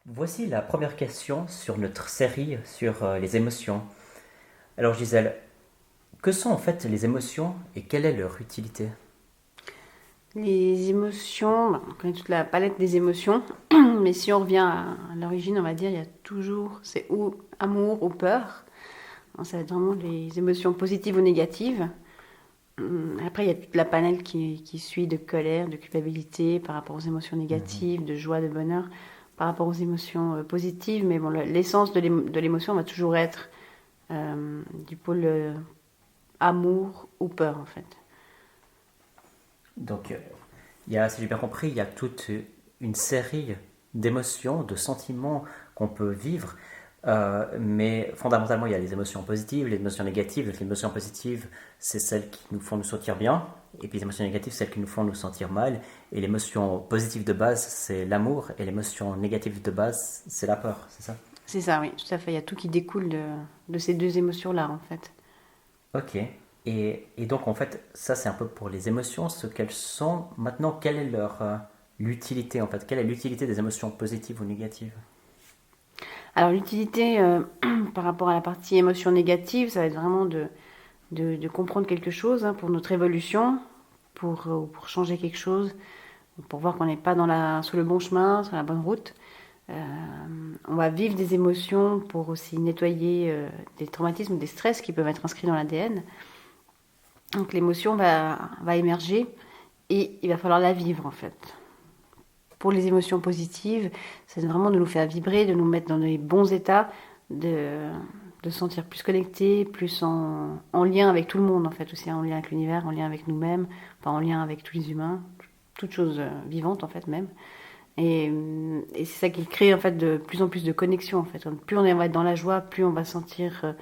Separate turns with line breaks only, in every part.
Voici la première question sur notre série sur les émotions. Alors Gisèle, que sont en fait les émotions et quelle est leur utilité?
Les émotions, on connaît toute la palette des émotions, mais si on revient à l'origine, on va dire, il y a toujours, c'est ou amour ou peur. Alors, ça va être vraiment les émotions positives ou négatives. Après, il y a toute la palette qui suit de colère, de culpabilité par rapport aux émotions
Mhm.
négatives, de joie, de bonheur, par rapport aux émotions positives. Mais bon, l'essence de l'émotion va toujours être du pôle amour ou peur, en fait.
Donc, si j'ai bien compris, il y a toute une série d'émotions, de sentiments qu'on peut vivre, mais fondamentalement, il y a les émotions positives, les émotions négatives. Donc, les émotions positives, c'est celles qui nous font nous sentir bien, et puis les émotions négatives, celles qui nous font nous sentir mal. Et l'émotion positive de base, c'est l'amour, et l'émotion négative de base, c'est la peur, c'est ça?
C'est ça, oui, tout à fait. Il y a tout qui découle de ces deux émotions-là, en fait.
Ok. Et donc, en fait, ça, c'est un peu pour les émotions, ce qu'elles sont. Maintenant, quelle est l'utilité, en fait? Quelle est l'utilité des émotions positives ou négatives?
Alors l'utilité par rapport à la partie émotion négative, ça va être vraiment de comprendre quelque chose pour notre évolution, pour changer quelque chose, pour voir qu'on n'est pas sur le bon chemin, sur la bonne route. Euh, on va vivre des émotions pour aussi nettoyer des traumatismes, des stress qui peuvent être inscrits dans l'ADN. Donc l'émotion va émerger et il va falloir la vivre en fait. Pour les émotions positives, c'est vraiment de nous faire vibrer, de nous mettre dans les bons états, de, de se sentir plus connecté, plus en lien avec tout le monde en fait, aussi en lien avec l'univers, en lien avec nous-mêmes, enfin, en lien avec tous les humains, toutes choses vivantes en fait même. Et c'est ça qui crée en fait de plus en plus de connexion en fait. Plus on va être dans la joie, plus on va se sentir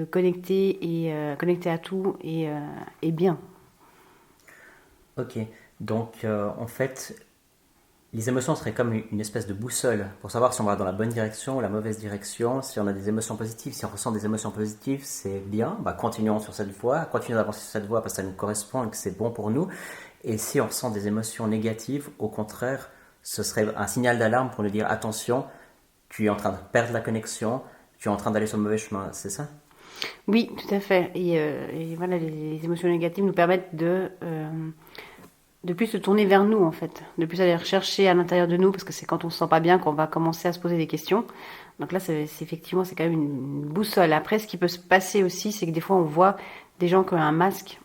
connecté et connecté à tout et bien.
Ok. Donc, en fait, les émotions seraient comme une espèce de boussole pour savoir si on va dans la bonne direction ou la mauvaise direction. Si on a des émotions positives, si on ressent des émotions positives, c'est bien. Bah, continuons sur cette voie, continuons d'avancer sur cette voie parce que ça nous correspond et que c'est bon pour nous. Et si on ressent des émotions négatives, au contraire, ce serait un signal d'alarme pour nous dire attention, tu es en train de perdre la connexion, tu es en train d'aller sur le mauvais chemin, c'est ça?
Oui, tout à fait. Et voilà, les émotions négatives nous permettent de plus se tourner vers nous, en fait. De plus aller rechercher à l'intérieur de nous, parce que c'est quand on se sent pas bien qu'on va commencer à se poser des questions. Donc là, effectivement, c'est quand même une boussole. Après, ce qui peut se passer aussi, c'est que des fois, on voit des gens qui ont un masque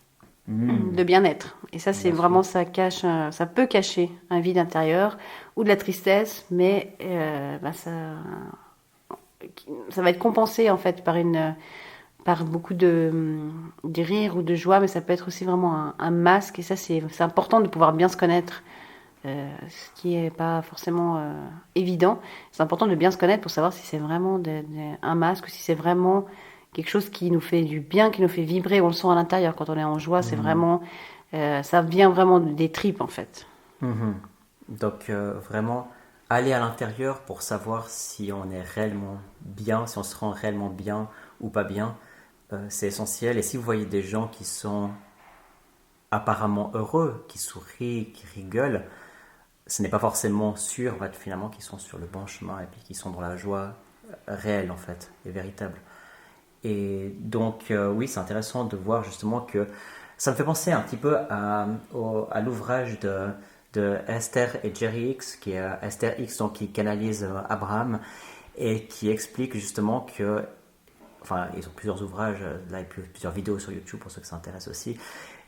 Hmm,
de bien-être. Et ça, c'est
bien
vraiment,
sûr.
ça peut cacher un vide intérieur ou de la tristesse, mais ça va être compensé, en fait, par beaucoup de rire ou de joie, mais ça peut être aussi vraiment un masque. Et ça, c'est important de pouvoir bien se connaître, ce qui n'est pas forcément évident. C'est important de bien se connaître pour savoir si c'est vraiment un masque ou si c'est vraiment quelque chose qui nous fait du bien, qui nous fait vibrer. On le sent à l'intérieur quand on est en joie. C'est
Hmm,
vraiment, ça vient vraiment des tripes en fait.
mhm. Donc, vraiment, aller à l'intérieur pour savoir si on est réellement bien, si on se rend réellement bien ou pas bien, c'est essentiel. Et si vous voyez des gens qui sont apparemment heureux, qui sourient, qui rigolent, ce n'est pas forcément sûr en fait, finalement qu'ils sont sur le bon chemin et puis qu'ils sont dans la joie réelle en fait et véritable. Et donc oui, c'est intéressant de voir justement que ça me fait penser un petit peu à l'ouvrage de Esther et Jerry Hicks, qui est Esther Hicks donc, qui canalise Abraham et qui explique justement que enfin, ils ont plusieurs ouvrages, là, et plusieurs vidéos sur YouTube pour ceux que ça intéresse aussi,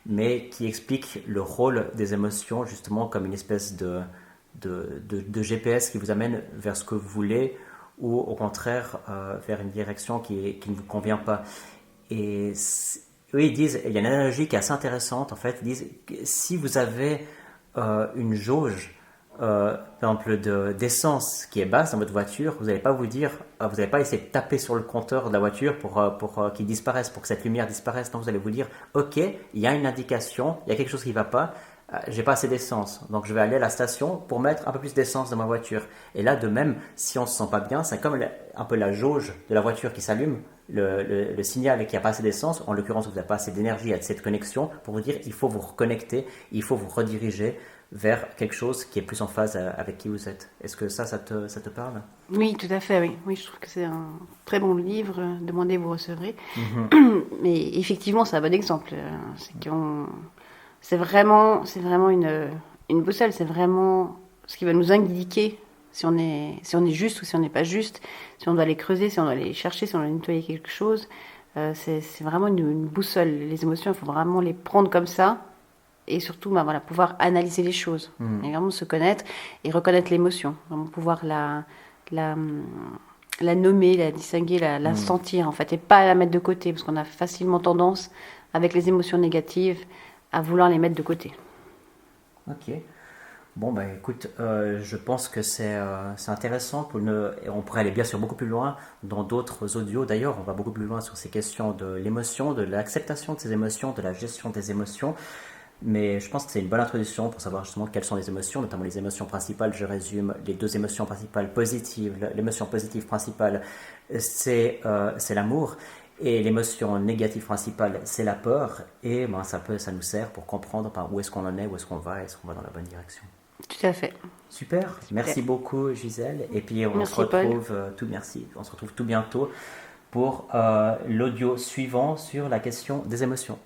mais qui explique le rôle des émotions justement comme une espèce de GPS qui vous amène vers ce que vous voulez ou au contraire vers une direction qui ne vous convient pas. Et eux, ils disent, il y a une analogie qui est assez intéressante en fait, ils disent que si vous avez une jauge par exemple d'essence qui est basse dans votre voiture, vous n'allez pas vous dire, vous n'allez pas essayer de taper sur le compteur de la voiture pour qu'il disparaisse, pour que cette lumière disparaisse. Non, vous allez vous dire, ok, il y a une indication, il y a quelque chose qui ne va pas, j'ai pas assez d'essence, donc je vais aller à la station pour mettre un peu plus d'essence dans ma voiture. Et là, de même, si on se sent pas bien, c'est comme un peu la jauge de la voiture qui s'allume, le signal qu'il n'y a pas assez d'essence, en l'occurrence vous n'avez pas assez d'énergie, assez de connexion, pour vous dire il faut vous reconnecter, il faut vous rediriger vers quelque chose qui est plus en phase avec qui vous êtes. Est-ce que ça te parle?
Oui, tout à fait, oui. Oui, je trouve que c'est un très bon livre. Demandez, vous recevrez.
Mhm.
Mais effectivement, c'est un bon exemple. C'est vraiment une boussole. C'est vraiment ce qui va nous indiquer si on est juste ou si on n'est pas juste, si on doit aller creuser, si on doit aller chercher, si on doit nettoyer quelque chose. C'est vraiment une boussole. Les émotions, il faut vraiment les prendre comme ça et surtout bah, voilà, pouvoir analyser les choses.
Mhm.
Et vraiment se connaître et reconnaître l'émotion. Vraiment pouvoir la, la nommer, la distinguer, la
Mhm.
sentir en fait, et pas la mettre de côté, parce qu'on a facilement tendance, avec les émotions négatives, à vouloir les mettre de côté.
Ok. Bon, bah écoute, je pense que c'est intéressant et on pourrait aller bien sûr beaucoup plus loin dans d'autres audios. D'ailleurs, on va beaucoup plus loin sur ces questions de l'émotion, de l'acceptation de ces émotions, de la gestion des émotions. Mais je pense que c'est une bonne introduction pour savoir justement quelles sont les émotions, notamment les émotions principales. Je résume les deux émotions principales positives. L'émotion positive principale, c'est l'amour. Et l'émotion négative principale, c'est la peur. Et ben, ça nous sert pour comprendre ben, où est-ce qu'on en est, où est-ce qu'on va dans la bonne direction.
Tout à fait.
Super,
Super.
merci beaucoup Gisèle. Et puis
Merci Paul.
on se retrouve tout bientôt pour l'audio suivant sur la question des émotions.